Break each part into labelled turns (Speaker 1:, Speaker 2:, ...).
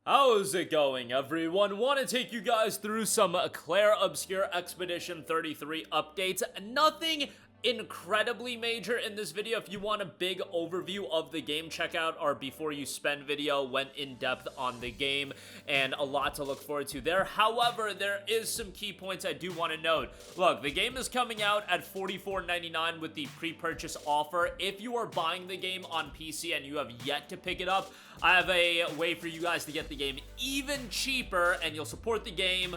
Speaker 1: How's it going, everyone? Want to take you guys through some Clair Obscur Expedition 33 updates. Nothing incredibly major in this video. If you want a big overview of the game, check out our Before You Spend video. Went in depth on the game and a lot to look forward to there. However, there is some key points I do want to note. Look, the game is coming out at $44.99 with the pre-purchase offer. If you are buying the game on PC and you have yet to pick it up, I have a way for you guys to get the game even cheaper, and you'll support the game.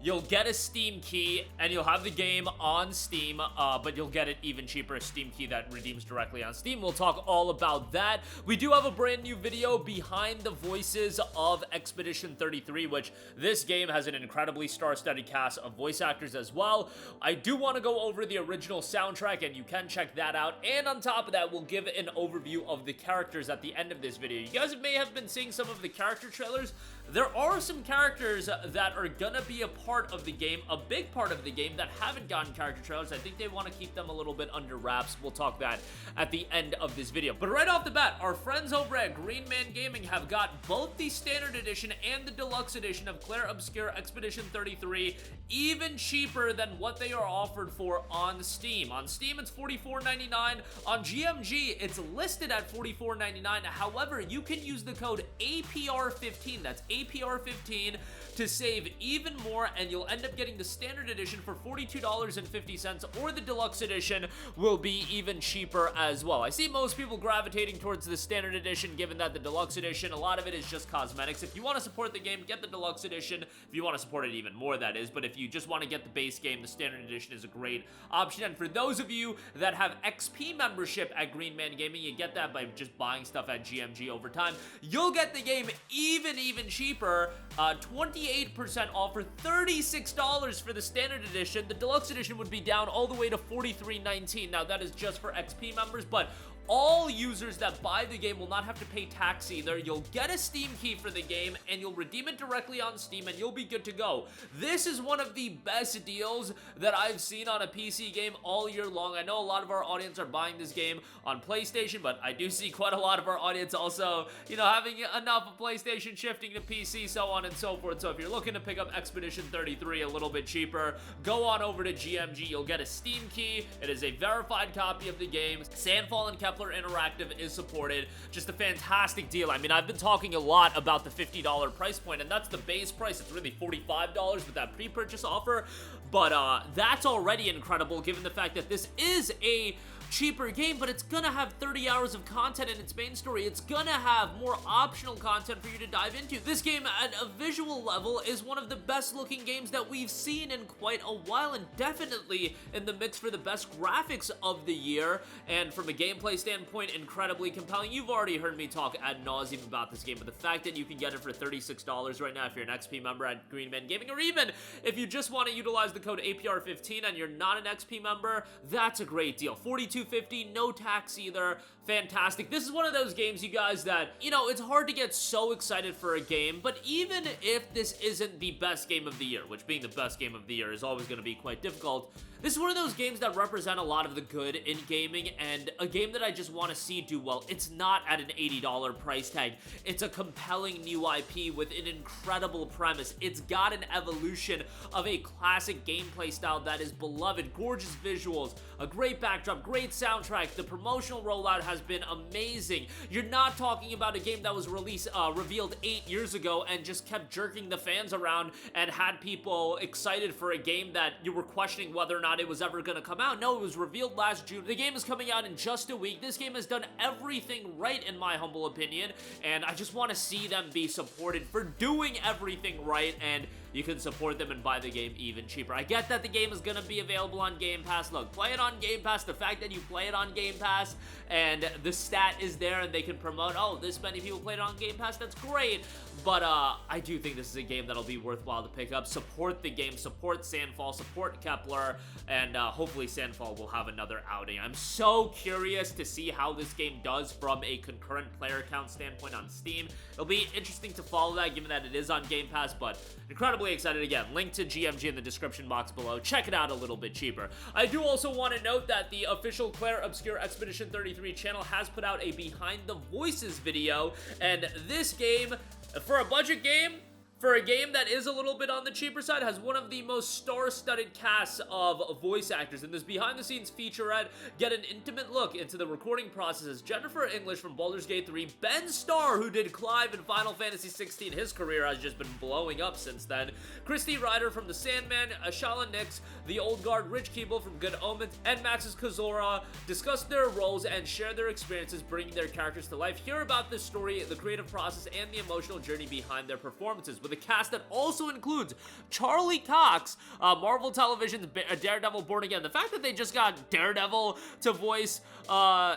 Speaker 1: You'll get a Steam key, and you'll have the game on Steam, but you'll get it even cheaper, a Steam key that redeems directly on Steam. We'll talk all about that. We do have a brand new video behind the voices of Expedition 33, which this game has an incredibly star-studded cast of voice actors as well. I do want to go over the original soundtrack, and you can check that out. And on top of that, we'll give an overview of the characters at the end of this video. You guys may have been seeing some of the character trailers. There are some characters that are gonna be a part of the game, a big part of the game, that haven't gotten character trailers. I think they want to keep them a little bit under wraps. We'll talk that at the end of this video. But right off the bat, our friends over at Green Man Gaming have got both the standard edition and the deluxe edition of Clair Obscur Expedition 33 even cheaper than what they are offered for on Steam. On Steam, it's $44.99. On GMG, it's listed at $44.99. However, you can use the code APR15, that's APR15, to save even more, and you'll end up getting the standard edition for $42.50, or the deluxe edition will be even cheaper as well. I see most people gravitating towards the standard edition, given that the deluxe edition, a lot of it is just cosmetics. If you want to support the game, get the deluxe edition. If you want to support it even more, that is. But if you just want to get the base game, the standard edition is a great option. And for those of you that have XP membership at Green Man Gaming, you get that by just buying stuff at GMG over time. You'll get the game even cheaper, 28% off for $36 for the standard edition. The deluxe edition would be down all the way to $43.19. Now, that is just for XP members, but all users that buy the game will not have to pay tax either. You'll get a Steam key for the game, and you'll redeem it directly on Steam, and you'll be good to go. This is one of the best deals that I've seen on a PC game all year long. I know a lot of our audience are buying this game on PlayStation, but I do see quite a lot of our audience also, having enough of PlayStation, shifting to PC, so on and so forth. So if you're looking to pick up Expedition 33 a little bit cheaper, go on over to GMG. You'll get a Steam key. It is a verified copy of the game. Sandfall and Kepler Interactive is supported. Just a fantastic deal. I mean, I've been talking a lot about the $50 price point, and that's the base price. It's really $45 with that pre-purchase offer, but that's already incredible given the fact that this is a cheaper game, but it's gonna have 30 hours of content in its main story. It's gonna have more optional content for you to dive into. This game, at a visual level, is one of the best looking games that we've seen in quite a while, and definitely in the mix for the best graphics of the year. And from a gameplay standpoint, incredibly compelling. You've already heard me talk ad nauseum about this game, but the fact that you can get it for $36 right now if you're an XP member at Green Man Gaming, or even if you just want to utilize the code APR15 and you're not an XP member, that's a great deal. $42.50, no tax either. Fantastic. This is one of those games, you guys, that, it's hard to get so excited for a game, but even if this isn't the best game of the year, which being the best game of the year is always going to be quite difficult, this is one of those games that represent a lot of the good in gaming, and a game that I just want to see do well. It's not at an $80 price tag. It's a compelling new IP with an incredible premise. It's got an evolution of a classic gameplay style that is beloved. Gorgeous visuals, a great backdrop, great soundtrack. The promotional rollout has been amazing. You're not talking about a game that was revealed 8 years ago and just kept jerking the fans around and had people excited for a game that you were questioning whether or not it was ever going to come out. No, it was revealed last June. The game is coming out in just a week. This game has done everything right, in my humble opinion, and I just want to see them be supported for doing everything right, and you can support them and buy the game even cheaper. I get that the game is going to be available on Game Pass. Look, play it on Game Pass. The fact that you play it on Game Pass and the stat is there and they can promote, oh, this many people played it on Game Pass, that's great. But I do think this is a game that'll be worthwhile to pick up. Support the game, support Sandfall, support Kepler, and hopefully Sandfall will have another outing. I'm so curious to see how this game does from a concurrent player count standpoint on Steam. It'll be interesting to follow that, given that it is on Game Pass, but incredibly excited. Again, link to GMG in the description box below. Check it out a little bit cheaper. I do also want to note that the official Clair Obscur Expedition 33 channel has put out a Behind the Voices video, and this game For a budget game, for a game that is a little bit on the cheaper side, has one of the most star-studded casts of voice actors. In this behind-the-scenes featurette, get an intimate look into the recording process as Jennifer English from Baldur's Gate 3, Ben Starr, who did Clive in Final Fantasy 16, his career has just been blowing up since then, Christy Ryder from The Sandman, Ashala Nix, the Old Guard, Rich Keeble from Good Omens, and Maxis Kozora discuss their roles and share their experiences bringing their characters to life. Hear about the story, the creative process, and the emotional journey behind their performances, with a cast that also includes Charlie Cox, Marvel Television's Daredevil Born Again. The fact that they just got Daredevil to voice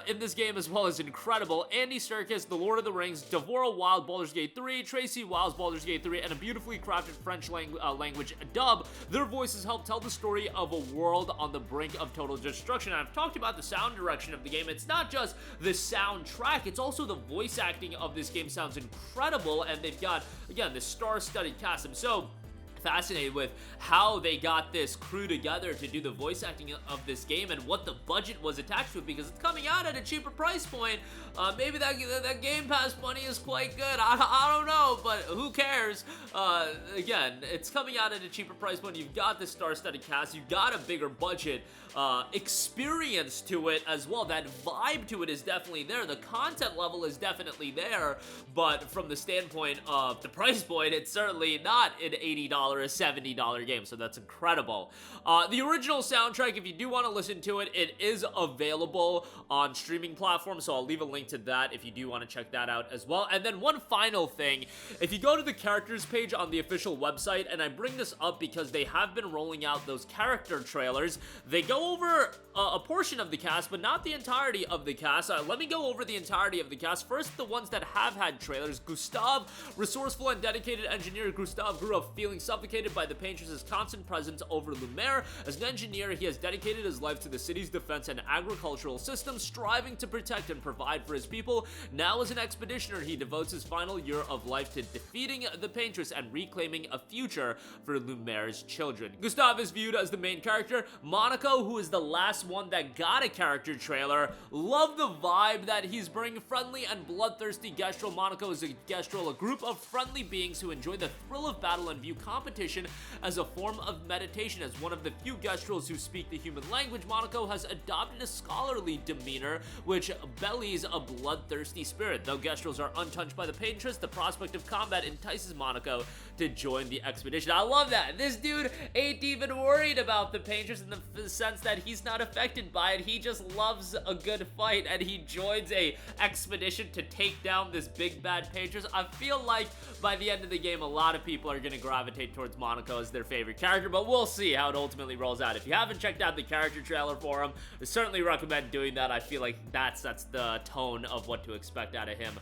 Speaker 1: in this game as well is incredible. Andy Serkis, The Lord of the Rings, Devorah Wild, Baldur's Gate 3, Tracy Wiles, Baldur's Gate 3, and a beautifully crafted French language dub. Their voices help tell the story of a world on the brink of total destruction. And I've talked about the sound direction of the game. It's not just the soundtrack, it's also the voice acting of this game sounds incredible, and they've got, again, this star-studded cast. I'm so fascinated with how they got this crew together to do the voice acting of this game and what the budget was attached to it, because it's coming out at a cheaper price point. Maybe that Game Pass money is quite good. I don't know, but who cares? Again, it's coming out at a cheaper price point. You've got the star-studded cast. You've got a bigger budget. Experience to it as well. That vibe to it is definitely there. The content level is definitely there, but from the standpoint of the price point, it's certainly not an $80, $70 game, so that's incredible. The original soundtrack, if you do want to listen to it, it is available on streaming platforms, so I'll leave a link to that if you do want to check that out as well. And then one final thing, if you go to the characters page on the official website, and I bring this up because they have been rolling out those character trailers, they go over a portion of the cast, but not the entirety of the cast. Let me go over the entirety of the cast. First, the ones that have had trailers. Gustav, resourceful and dedicated engineer. Gustav grew up feeling suffocated by the Paintress's constant presence over Lumiere. As an engineer, he has dedicated his life to the city's defense and agricultural system, striving to protect and provide for his people. Now, as an expeditioner, he devotes his final year of life to defeating the Paintress and reclaiming a future for Lumiere's children. Gustav is viewed as the main character. Monaco, who is the last one that got a character trailer. Love the vibe that he's bringing. Friendly and bloodthirsty Gestrel. Monaco is a Gestrel, a group of friendly beings who enjoy the thrill of battle and view competition as a form of meditation. As one of the few Gestrels who speak the human language, Monaco has adopted a scholarly demeanor which bellies a bloodthirsty spirit. Though Gestrels are untouched by the Paintress, the prospect of combat entices Monaco to join the expedition. I love that. This dude ain't even worried about the Paintress in the sense that he's not affected by it. He just loves a good fight, and he joins a expedition to take down this big bad Paintress. I feel like by the end of the game, a lot of people are going to gravitate towards Monaco as their favorite character, but we'll see how it ultimately rolls out. If you haven't checked out the character trailer for him, I certainly recommend doing that. I feel like that sets the tone of what to expect out of him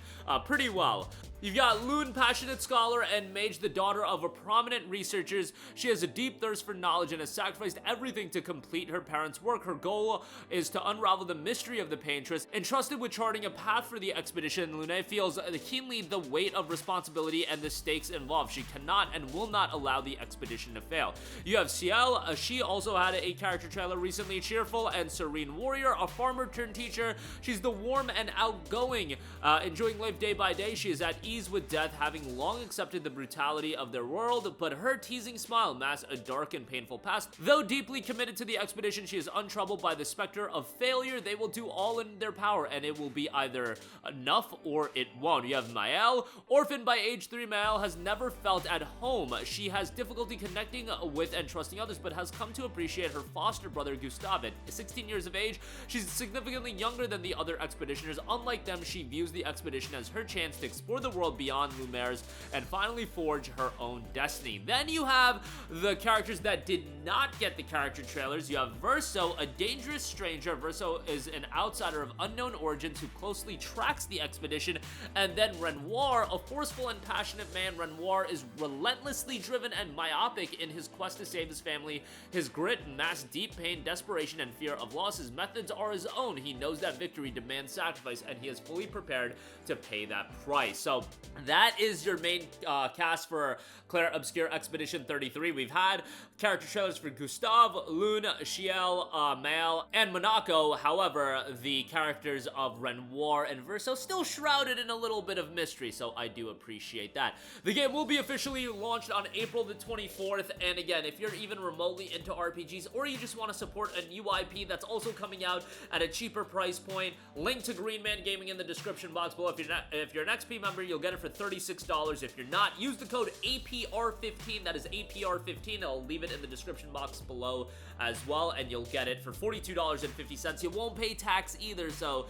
Speaker 1: pretty well. You've got Loon, passionate scholar and mage, the daughter of a prominent researchers. She has a deep thirst for knowledge and has sacrificed everything to complete her parents' work. Her goal is to unravel the mystery of the Paintress. Entrusted with charting a path for the expedition, Lune feels keenly the weight of responsibility and the stakes involved. She cannot and will not allow the expedition to fail. You have Ciel. She also had a character trailer recently. Cheerful and serene warrior, a farmer turned teacher. She's the warm and outgoing, enjoying life day by day. She is at ease with death, having long accepted the brutality of their world, but her teasing smile masks a dark and painful past. Though deeply committed to the expedition, she is untroubled by the specter of failure. They will do all in their power, and it will be either enough or it won't. You have Maëlle. Orphaned by age 3, Maëlle has never felt at home. She has difficulty connecting with and trusting others, but has come to appreciate her foster brother, Gustav. At 16 years of age, she's significantly younger than the other expeditioners. Unlike them, she views the expedition as her chance to explore the world beyond Lumiere's and finally forge her own destiny. Then you have the characters that did not get the character trailers. You have Verso, a dangerous stranger. Verso is an outsider of unknown origins who closely tracks the expedition. And then Renoir, a forceful and passionate man. Renoir is relentlessly driven and myopic in his quest to save his family. His grit masks deep pain, desperation, and fear of loss. His methods are his own. He knows that victory demands sacrifice, and he is fully prepared to pay that price. So that that is your main cast for Clair Obscur Expedition 33. We've had character trailers for Gustave, Lune, Shiel, Mael, and Monaco. However, the characters of Renoir and Verso still shrouded in a little bit of mystery, so I do appreciate that. The game will be officially launched on April the 24th, and again, if you're even remotely into RPGs, or you just want to support a new IP that's also coming out at a cheaper price point, link to Green Man Gaming in the description box below. If you're an XP member, you'll get it for $36. If you're not, use the code APR15, that is APR15, I'll leave it in the description box below as well, and you'll get it for $42.50. You won't pay tax either, so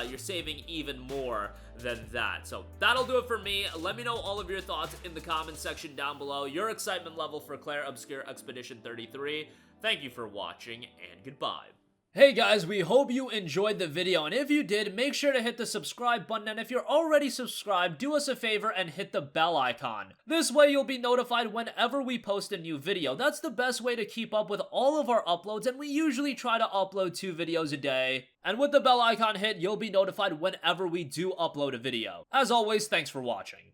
Speaker 1: you're saving even more than that. So that'll do it for me. Let me know all of your thoughts in the comment section down below, your excitement level for Clair Obscur Expedition 33. Thank you for watching, and goodbye. Hey guys, we hope you enjoyed the video, and if you did, make sure to hit the subscribe button, and if you're already subscribed, do us a favor and hit the bell icon. This way you'll be notified whenever we post a new video. That's the best way to keep up with all of our uploads, and we usually try to upload 2 videos a day. And with the bell icon hit, you'll be notified whenever we do upload a video. As always, thanks for watching.